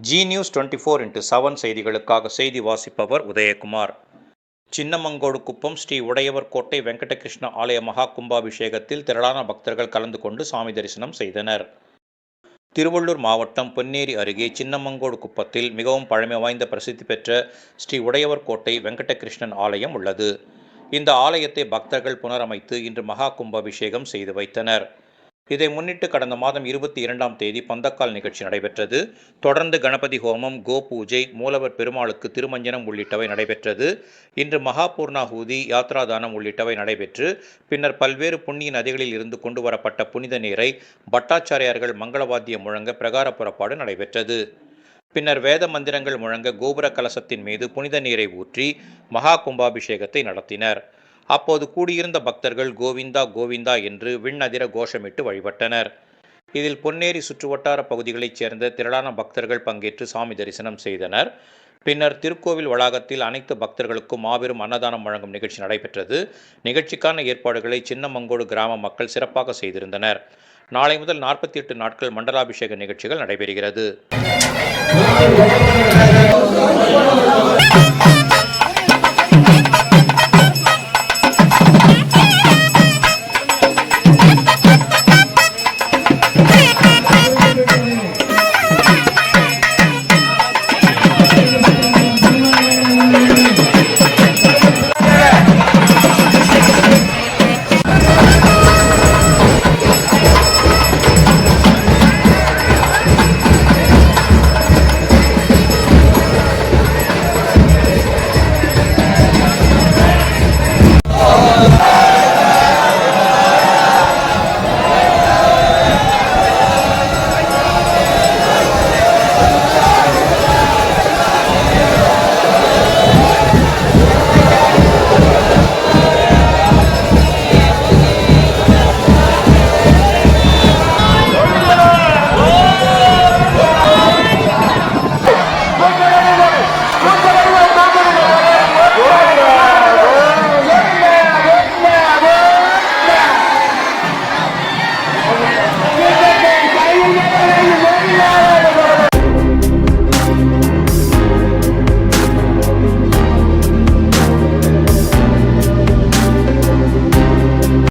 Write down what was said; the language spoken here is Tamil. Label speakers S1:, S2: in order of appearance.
S1: ஜி நியூஸ் 24x7 செய்திகளுக்காக செய்தி வாசிப்பவர் உதயகுமார். சின்னமங்கோடு குப்பம் ஸ்ரீ உடையவர் கோட்டை வெங்கடகிருஷ்ண ஆலய மகா கும்பாபிஷேகத்தில் திரளான பக்தர்கள் கலந்து கொண்டு சாமி தரிசனம் செய்தனர். திருவள்ளூர் மாவட்டம் பொன்னேரி அருகே சின்னமங்கோடு குப்பத்தில் மிகவும் பழமை வாய்ந்த பிரசித்தி பெற்ற ஸ்ரீ உடையவர் கோட்டை வெங்கடகிருஷ்ணன் ஆலயம் உள்ளது. இந்த ஆலயத்தை பக்தர்கள் புனரமைத்து இன்று மகா கும்பாபிஷேகம் செய்து வைத்தனர். இதை முன்னிட்டு கடந்த மாதம் 22ஆம் தேதி பந்தக்கால் நிகழ்ச்சி நடைபெற்றது. தொடர்ந்து கணபதி ஹோமம், கோ பூஜை, மூலவர் பெருமாளுக்கு திருமஞ்சனம் உள்ளிட்டவை நடைபெற்றது. இன்று மகாபூர்ணாஹூதி, யாத்ராதானம் உள்ளிட்டவை நடைபெற்று பின்னர் பல்வேறு புண்ணிய நதிகளில் இருந்து கொண்டு வரப்பட்ட புனித நீரை பட்டாச்சாரியார்கள் மங்களவாத்தியம் முழங்க பிரகார புறப்பாடு நடைபெற்றது. பின்னர் வேத மந்திரங்கள் முழங்க கோபுர கலசத்தின் மீது புனித நீரை ஊற்றி மகா கும்பாபிஷேகத்தை நடத்தினர். அப்போது கூடியிருந்த பக்தர்கள் கோவிந்தா கோவிந்தா என்று விண்ணதிர கோஷமிட்டு வழிபட்டனர். இதில் பொன்னேரி சுற்றுவட்டார பகுதிகளைச் சேர்ந்த திரளான பக்தர்கள் பங்கேற்று சாமி தரிசனம் செய்தனர். பின்னர் திருக்கோவில் வளாகத்தில் அனைத்து பக்தர்களுக்கும் மாபெரும் அன்னதானம் வழங்கும் நிகழ்ச்சி நடைபெற்றது. நிகழ்ச்சிக்கான ஏற்பாடுகளை சின்னமங்கோடு கிராம மக்கள் சிறப்பாக செய்திருந்தனர். நாளை முதல் 48 நாட்கள் மண்டலாபிஷேக நிகழ்ச்சிகள் நடைபெறுகிறது.
S2: Yeah!